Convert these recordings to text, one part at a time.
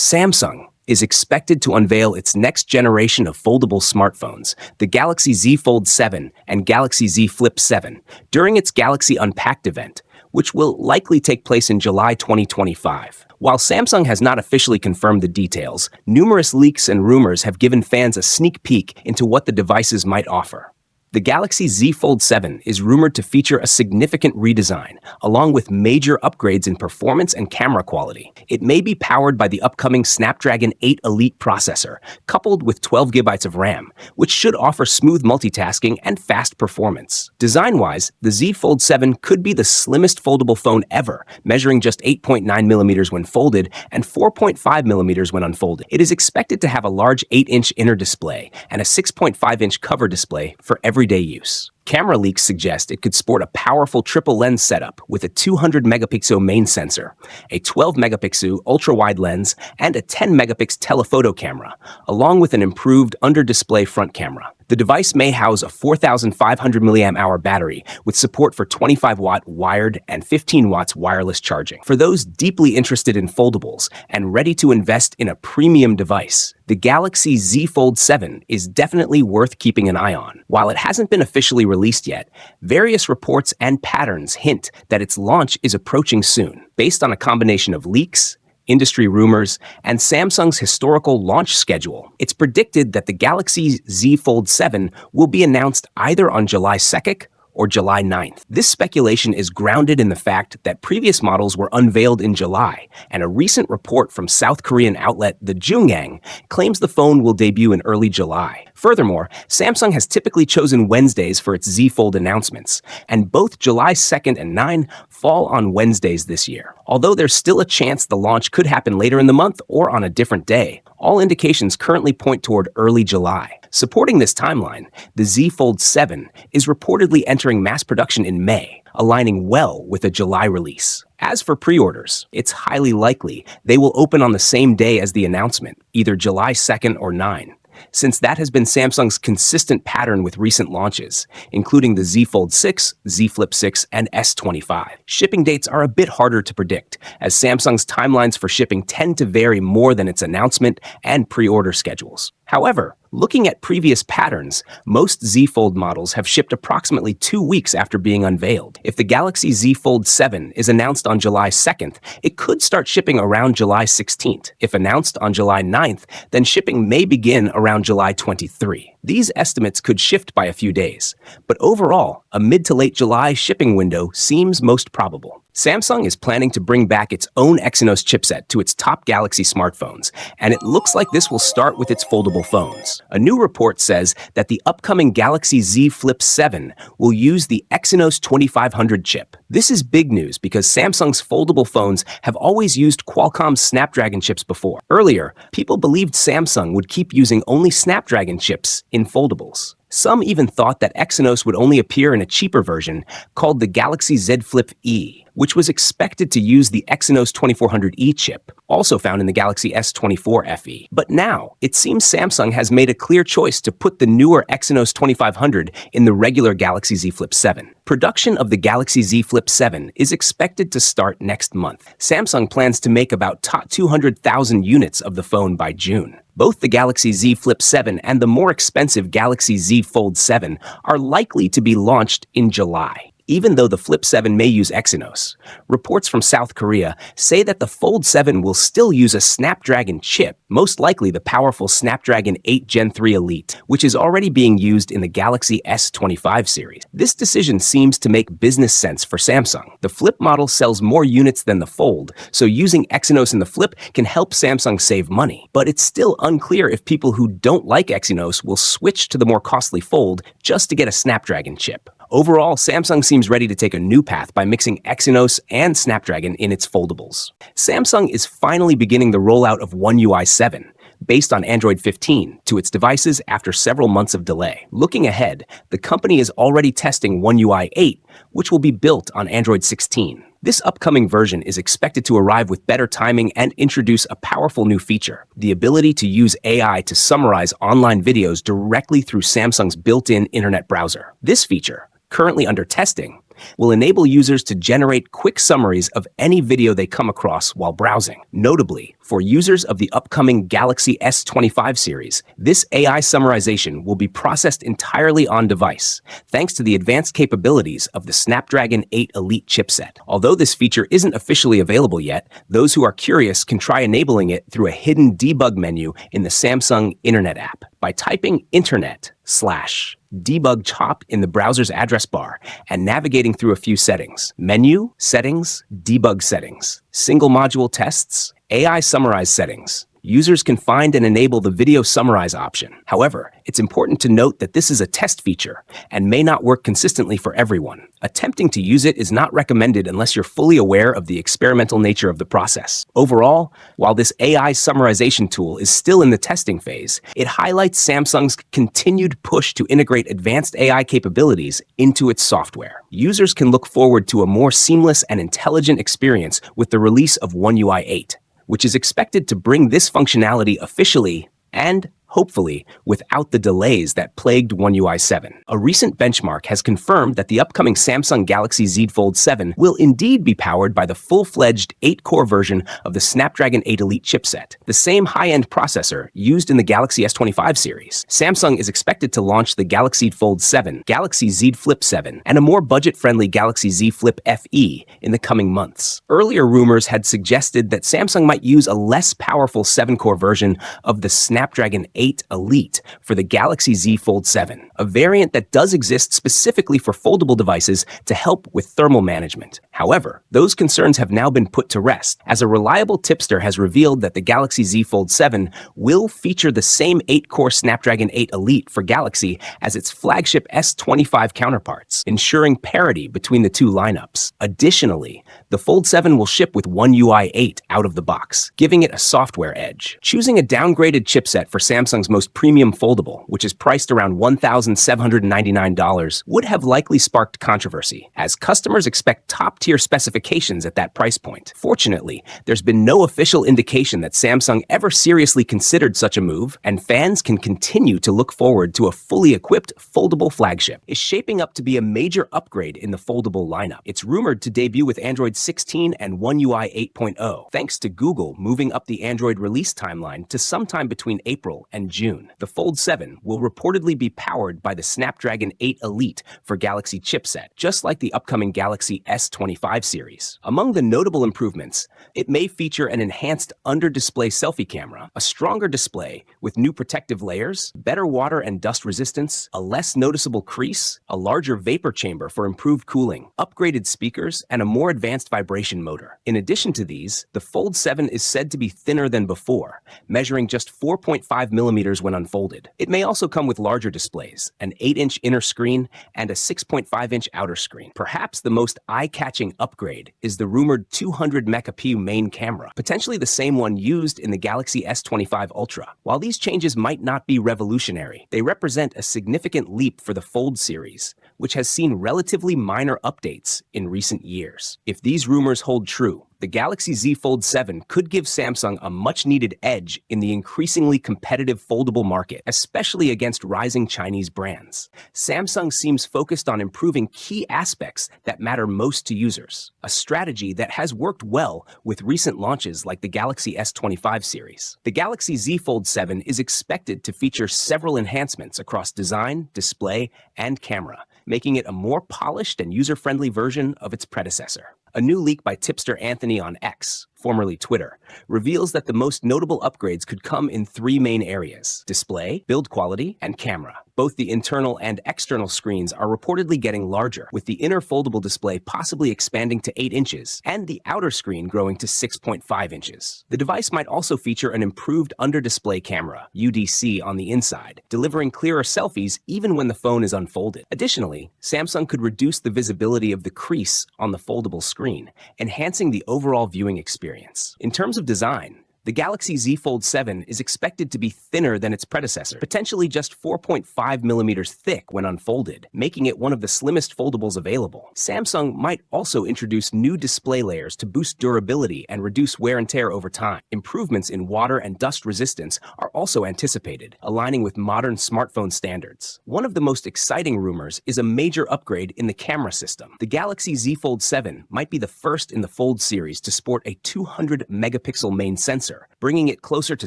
Samsung is expected to unveil its next generation of foldable smartphones, the Galaxy Z Fold 7 and Galaxy Z Flip 7, during its Galaxy Unpacked event, which will likely take place in July 2025. While Samsung has not officially confirmed the details, numerous leaks and rumors have given fans a sneak peek into what the devices might offer. The Galaxy Z Fold 7 is rumored to feature a significant redesign, along with major upgrades in performance and camera quality. It may be powered by the upcoming Snapdragon 8 Elite processor, coupled with 12 GB of RAM, which should offer smooth multitasking and fast performance. Design-wise, the Z Fold 7 could be the slimmest foldable phone ever, measuring just 8.9mm when folded and 4.5mm when unfolded. It is expected to have a large 8-inch inner display and a 6.5-inch cover display for everyday use. Camera leaks suggest it could sport a powerful triple lens setup with a 200-megapixel main sensor, a 12-megapixel ultra-wide lens, and a 10-megapixel telephoto camera, along with an improved under-display front camera. The device may house a 4,500 mAh battery with support for 25-watt wired and 15 watts wireless charging. For those deeply interested in foldables and ready to invest in a premium device, the Galaxy Z Fold 7 is definitely worth keeping an eye on. While it hasn't been officially released yet, various reports and patterns hint that its launch is approaching soon, based on a combination of leaks, industry rumors, and Samsung's historical launch schedule. It's predicted that the Galaxy Z Fold 7 will be announced either on July 2nd or July 9th. This speculation is grounded in the fact that previous models were unveiled in July, and a recent report from South Korean outlet The Jungang claims the phone will debut in early July. Furthermore, Samsung has typically chosen Wednesdays for its Z Fold announcements, and both July 2nd and 9 fall on Wednesdays this year. Although there's still a chance the launch could happen later in the month or on a different day, all indications currently point toward early July. Supporting this timeline, the Z Fold 7 is reportedly entering mass production in May, aligning well with a July release. As for pre-orders, it's highly likely they will open on the same day as the announcement, either July 2nd or 9. Since that has been Samsung's consistent pattern with recent launches, including the Z Fold 6, Z Flip 6, and S25. Shipping dates are a bit harder to predict, as Samsung's timelines for shipping tend to vary more than its announcement and pre-order schedules. However, looking at previous patterns, most Z Fold models have shipped approximately 2 weeks after being unveiled. If the Galaxy Z Fold 7 is announced on July 2nd, it could start shipping around July 16th. If announced on July 9th, then shipping may begin around July 23. These estimates could shift by a few days, but overall, a mid to late July shipping window seems most probable. Samsung is planning to bring back its own Exynos chipset to its top Galaxy smartphones, and it looks like this will start with its foldable phones. A new report says that the upcoming Galaxy Z Flip 7 will use the Exynos 2500 chip. This is big news because Samsung's foldable phones have always used Qualcomm's Snapdragon chips before. Earlier, people believed Samsung would keep using only Snapdragon chips in foldables. Some even thought that Exynos would only appear in a cheaper version called the Galaxy Z Flip E, which was expected to use the Exynos 2400E chip, also found in the Galaxy S24 FE. But now, it seems Samsung has made a clear choice to put the newer Exynos 2500 in the regular Galaxy Z Flip 7. Production of the Galaxy Z Flip 7 is expected to start next month. Samsung plans to make about 200,000 units of the phone by June. Both the Galaxy Z Flip 7 and the more expensive Galaxy Z Fold 7 are likely to be launched in July, even though the Flip 7 may use Exynos. Reports from South Korea say that the Fold 7 will still use a Snapdragon chip, most likely the powerful Snapdragon 8 Gen 3 Elite, which is already being used in the Galaxy S25 series. This decision seems to make business sense for Samsung. The Flip model sells more units than the Fold, so using Exynos in the Flip can help Samsung save money. But it's still unclear if people who don't like Exynos will switch to the more costly Fold just to get a Snapdragon chip. Overall, Samsung seems ready to take a new path by mixing Exynos and Snapdragon in its foldables. Samsung is finally beginning the rollout of One UI 7, based on Android 15, to its devices after several months of delay. Looking ahead, the company is already testing One UI 8, which will be built on Android 16. This upcoming version is expected to arrive with better timing and introduce a powerful new feature: the ability to use AI to summarize online videos directly through Samsung's built-in internet browser. This feature, currently under testing, will enable users to generate quick summaries of any video they come across while browsing. Notably, For users of the upcoming Galaxy S25 series, this AI summarization will be processed entirely on device, thanks to the advanced capabilities of the Snapdragon 8 Elite chipset. Although this feature isn't officially available yet, those who are curious can try enabling it through a hidden debug menu in the Samsung Internet app. By typing internet/debug top in the browser's address bar and navigating through a few settings: menu, settings, debug settings, single module tests, AI summarize settings, users can find and enable the video summarize option. However, it's important to note that this is a test feature and may not work consistently for everyone. Attempting to use it is not recommended unless you're fully aware of the experimental nature of the process. Overall, while this AI summarization tool is still in the testing phase, it highlights Samsung's continued push to integrate advanced AI capabilities into its software. Users can look forward to a more seamless and intelligent experience with the release of One UI 8, which is expected to bring this functionality officially and hopefully without the delays that plagued One UI 7. A recent benchmark has confirmed that the upcoming Samsung Galaxy Z Fold 7 will indeed be powered by the full-fledged 8-core version of the Snapdragon 8 Elite chipset, the same high-end processor used in the Galaxy S25 series. Samsung is expected to launch the Galaxy Fold 7, Galaxy Z Flip 7, and a more budget-friendly Galaxy Z Flip FE in the coming months. Earlier rumors had suggested that Samsung might use a less powerful 7-core version of the Snapdragon 8 Elite for the Galaxy Z Fold 7, a variant that does exist specifically for foldable devices to help with thermal management. However, those concerns have now been put to rest, as a reliable tipster has revealed that the Galaxy Z Fold 7 will feature the same 8-core Snapdragon 8 Elite for Galaxy as its flagship S25 counterparts, ensuring parity between the two lineups. Additionally, the Fold 7 will ship with One UI 8 out of the box, giving it a software edge. Choosing a downgraded chipset for Samsung's most premium foldable, which is priced around $1,799, would have likely sparked controversy, as customers expect top-tier specifications at that price point. Fortunately, there's been no official indication that Samsung ever seriously considered such a move, and fans can continue to look forward to a fully equipped foldable flagship. It's shaping up to be a major upgrade in the foldable lineup. It's rumored to debut with Android 16 and One UI 8.0, thanks to Google moving up the Android release timeline to sometime between April and June. The Fold 7 will reportedly be powered by the Snapdragon 8 Elite for Galaxy chipset, just like the upcoming Galaxy S25 series. Among the notable improvements, it may feature an enhanced under-display selfie camera, a stronger display with new protective layers, better water and dust resistance, a less noticeable crease, a larger vapor chamber for improved cooling, upgraded speakers, and a more advanced vibration motor. In addition to these, the Fold 7 is said to be thinner than before, measuring just 4.5 millimeters when unfolded. It may also come with larger displays, an 8-inch inner screen and a 6.5-inch outer screen. Perhaps the most eye-catching upgrade is the rumored 200 megapixel main camera, potentially the same one used in the Galaxy S25 Ultra. While these changes might not be revolutionary, they represent a significant leap for the Fold series, which has seen relatively minor updates in recent years. If these rumors hold true, the Galaxy Z Fold 7 could give Samsung a much-needed edge in the increasingly competitive foldable market, especially against rising Chinese brands. Samsung seems focused on improving key aspects that matter most to users, a strategy that has worked well with recent launches like the Galaxy S25 series. The Galaxy Z Fold 7 is expected to feature several enhancements across design, display, and camera, making it a more polished and user-friendly version of its predecessor. A new leak by tipster Anthony on X, formerly Twitter, reveals that the most notable upgrades could come in 3 main areas: display, build quality, and camera. Both the internal and external screens are reportedly getting larger, with the inner foldable display possibly expanding to 8 inches and the outer screen growing to 6.5 inches. The device might also feature an improved under-display camera, UDC, on the inside, delivering clearer selfies even when the phone is unfolded. Additionally, Samsung could reduce the visibility of the crease on the foldable screen, enhancing the overall viewing experience. In terms of design, the Galaxy Z Fold 7 is expected to be thinner than its predecessor, potentially just 4.5 millimeters thick when unfolded, making it one of the slimmest foldables available. Samsung might also introduce new display layers to boost durability and reduce wear and tear over time. Improvements in water and dust resistance are also anticipated, aligning with modern smartphone standards. One of the most exciting rumors is a major upgrade in the camera system. The Galaxy Z Fold 7 might be the first in the Fold series to sport a 200 megapixel main sensor, sensor, bringing it closer to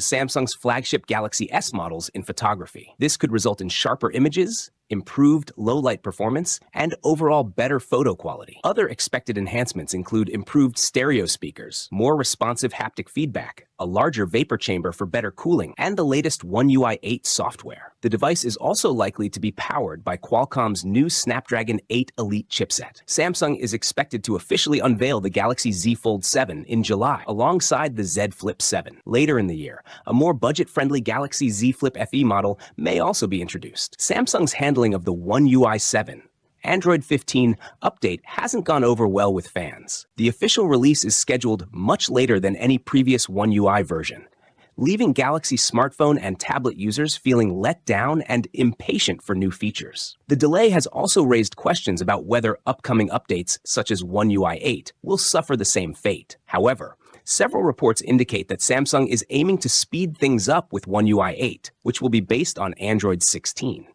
Samsung's flagship Galaxy S models in photography. This could result in sharper images, improved low-light performance, and overall better photo quality. Other expected enhancements include improved stereo speakers, more responsive haptic feedback, a larger vapor chamber for better cooling, and the latest One UI 8 software. The device is also likely to be powered by Qualcomm's new Snapdragon 8 Elite chipset. Samsung is expected to officially unveil the Galaxy Z Fold 7 in July, alongside the Z Flip 7. Later in the year, a more budget-friendly Galaxy Z Flip FE model may also be introduced. Samsung's handling of the One UI 7 Android 15 update hasn't gone over well with fans. The official release is scheduled much later than any previous One UI version, leaving Galaxy smartphone and tablet users feeling let down and impatient for new features. The delay has also raised questions about whether upcoming updates, such as One UI 8, will suffer the same fate. However, several reports indicate that Samsung is aiming to speed things up with One UI 8, which will be based on Android 16.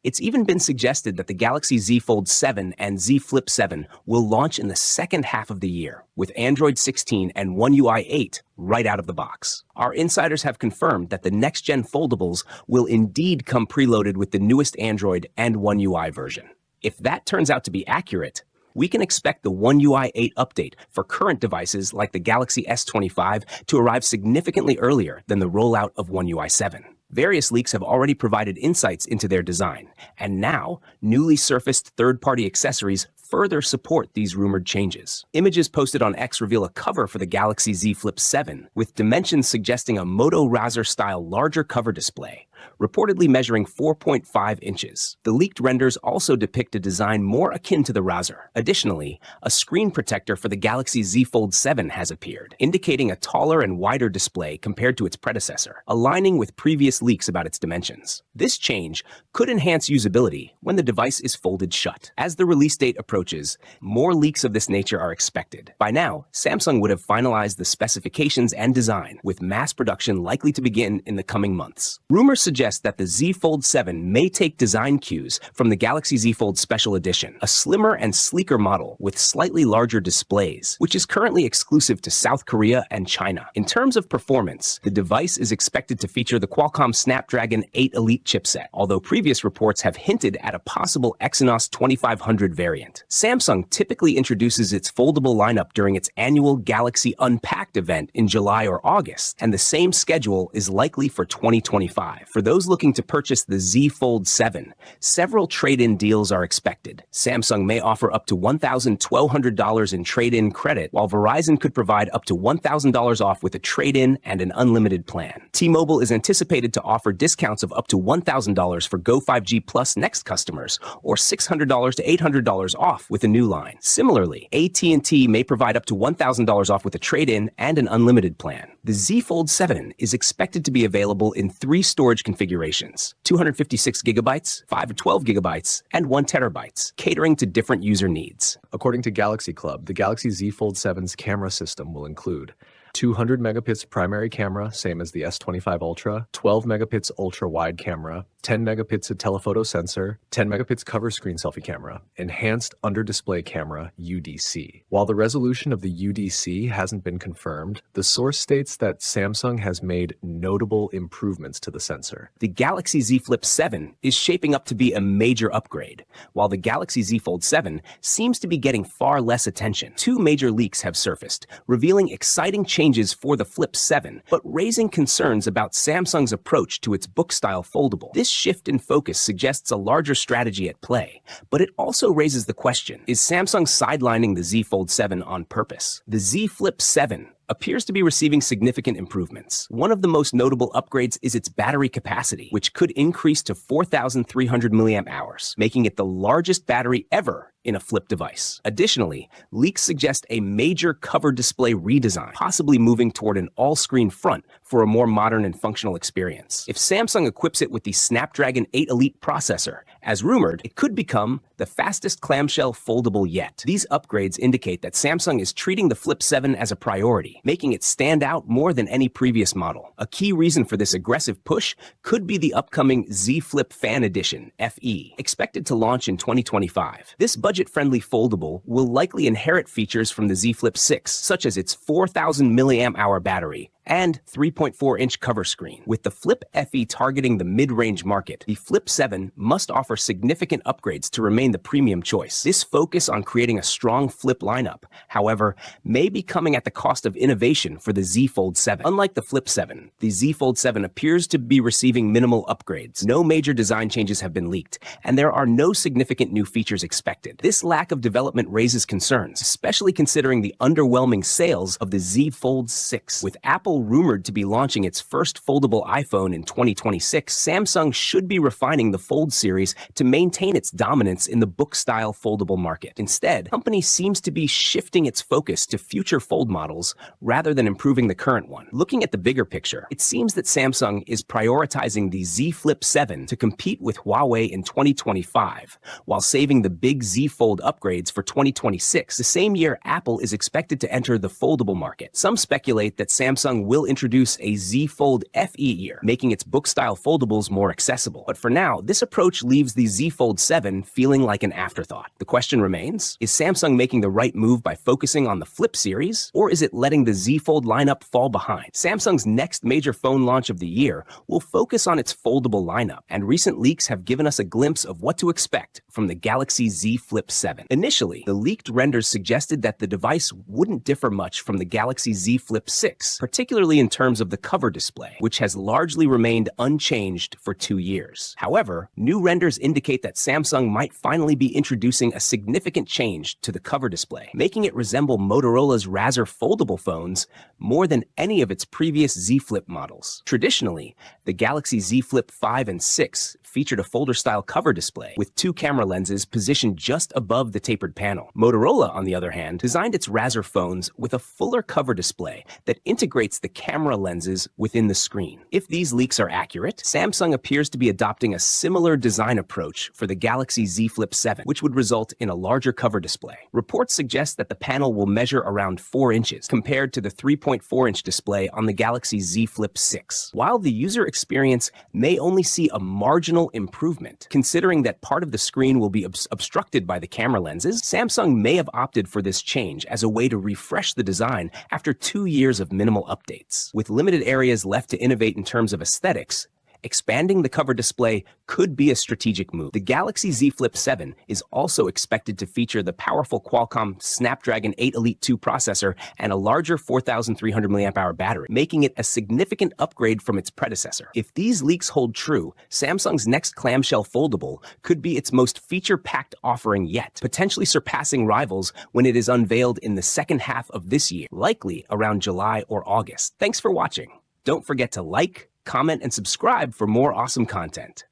It's even been suggested that the Galaxy Z Fold 7 and Z Flip 7 will launch in the second half of the year, with Android 16 and One UI 8 right out of the box. Our insiders have confirmed that the next-gen foldables will indeed come preloaded with the newest Android and One UI version. If that turns out to be accurate, we can expect the One UI 8 update for current devices like the Galaxy S25 to arrive significantly earlier than the rollout of One UI 7. Various leaks have already provided insights into their design, and now newly surfaced third-party accessories further support these rumored changes. Images posted on X reveal a cover for the Galaxy Z Flip 7, with dimensions suggesting a Moto Razr-style larger cover display, reportedly measuring 4.5 inches. The leaked renders also depict a design more akin to the Razr. Additionally, a screen protector for the Galaxy Z Fold 7 has appeared, indicating a taller and wider display compared to its predecessor, aligning with previous leaks about its dimensions. This change could enhance usability when the device is folded shut. As the release date approaches, more leaks of this nature are expected. By now, Samsung would have finalized the specifications and design, with mass production likely to begin in the coming months. Rumors suggest that the Z Fold 7 may take design cues from the Galaxy Z Fold Special Edition, a slimmer and sleeker model with slightly larger displays, which is currently exclusive to South Korea and China. In terms of performance, the device is expected to feature the Qualcomm Snapdragon 8 Elite chipset, although previous reports have hinted at a possible Exynos 2500 variant. Samsung typically introduces its foldable lineup during its annual Galaxy Unpacked event in July or August, and the same schedule is likely for 2025. For those looking to purchase the Z Fold 7, several trade-in deals are expected. Samsung may offer up to $1,200 in trade-in credit, while Verizon could provide up to $1,000 off with a trade-in and an unlimited plan. T-Mobile is anticipated to offer discounts of up to $1,000 for Go 5G Plus Next customers, or $600 to $800 off with a new line. Similarly, AT&T may provide up to $1,000 off with a trade-in and an unlimited plan. The Z Fold 7 is expected to be available in 3 storage configurations: 256 gigabytes, 512 gigabytes, and 1 terabytes, catering to different user needs. According to Galaxy Club, the Galaxy Z Fold 7's camera system will include 200 megapixel primary camera, same as the S25 Ultra, 12 megapixel ultra-wide camera, 10 megapixel telephoto sensor, 10 megapixel cover screen selfie camera, enhanced under-display camera, UDC. While the resolution of the UDC hasn't been confirmed, the source states that Samsung has made notable improvements to the sensor. The Galaxy Z Flip 7 is shaping up to be a major upgrade, while the Galaxy Z Fold 7 seems to be getting far less attention. 2 major leaks have surfaced, revealing exciting changes for the Flip 7, but raising concerns about Samsung's approach to its book-style foldable. This shift in focus suggests a larger strategy at play, but it also raises the question, is Samsung sidelining the Z Fold 7 on purpose? The Z Flip 7 appears to be receiving significant improvements. One of the most notable upgrades is its battery capacity, which could increase to 4,300 milliamp hours, making it the largest battery ever in a Flip device. Additionally, leaks suggest a major cover display redesign, possibly moving toward an all-screen front for a more modern and functional experience. If Samsung equips it with the Snapdragon 8 Elite processor As rumored, it could become the fastest clamshell foldable yet. These upgrades indicate that Samsung is treating the Flip 7 as a priority, making it stand out more than any previous model. A key reason for this aggressive push could be the upcoming Z Flip Fan Edition, FE, expected to launch in 2025. This budget-friendly foldable will likely inherit features from the Z Flip 6, such as its 4,000 mAh battery and 3.4-inch cover screen. With the Flip FE targeting the mid-range market, the Flip 7 must offer significant upgrades to remain the premium choice. This focus on creating a strong Flip lineup, however, may be coming at the cost of innovation for the Z Fold 7. Unlike the Flip 7, the Z Fold 7 appears to be receiving minimal upgrades. No major design changes have been leaked, and there are no significant new features expected. This lack of development raises concerns, especially considering the underwhelming sales of the Z Fold 6. With Apple rumored to be launching its first foldable iPhone in 2026, Samsung should be refining the Fold series to maintain its dominance in the book-style foldable market. Instead, the company seems to be shifting its focus to future Fold models rather than improving the current one. Looking at the bigger picture, it seems that Samsung is prioritizing the Z Flip 7 to compete with Huawei in 2025, while saving the big Z Fold upgrades for 2026, the same year Apple is expected to enter the foldable market. Some speculate that Samsung will introduce a Z Fold FE year, making its book-style foldables more accessible. But for now, this approach leaves the Z Fold 7 feeling like an afterthought. The question remains, is Samsung making the right move by focusing on the Flip series, or is it letting the Z Fold lineup fall behind? Samsung's next major phone launch of the year will focus on its foldable lineup, and recent leaks have given us a glimpse of what to expect from the Galaxy Z Flip 7. Initially, the leaked renders suggested that the device wouldn't differ much from the Galaxy Z Flip 6, particularly in terms of the cover display, which has largely remained unchanged for 2 years. However, new renders indicate that Samsung might finally be introducing a significant change to the cover display, making it resemble Motorola's Razr foldable phones more than any of its previous Z Flip models. Traditionally, the Galaxy Z Flip 5 and 6 featured a folder-style cover display with 2 camera lenses positioned just above the tapered panel. Motorola, on the other hand, designed its Razr phones with a fuller cover display that integrates the camera lenses within the screen. If these leaks are accurate, Samsung appears to be adopting a similar design approach for the Galaxy Z Flip 7, which would result in a larger cover display. Reports suggest that the panel will measure around 4 inches, compared to the 3.4-inch display on the Galaxy Z Flip 6. While the user experience may only see a marginal improvement, considering that part of the screen will be obstructed by the camera lenses, Samsung may have opted for this change as a way to refresh the design after 2 years of minimal updates. With limited areas left to innovate in terms of aesthetics, expanding the cover display could be a strategic move. The Galaxy Z Flip 7 is also expected to feature the powerful Qualcomm Snapdragon 8 Elite 2 processor and a larger 4,300 mAh battery, making it a significant upgrade from its predecessor. If these leaks hold true, Samsung's next clamshell foldable could be its most feature-packed offering yet, potentially surpassing rivals when it is unveiled in the second half of this year, likely around July or August. Thanks for watching. Don't forget to like, comment, and subscribe for more awesome content.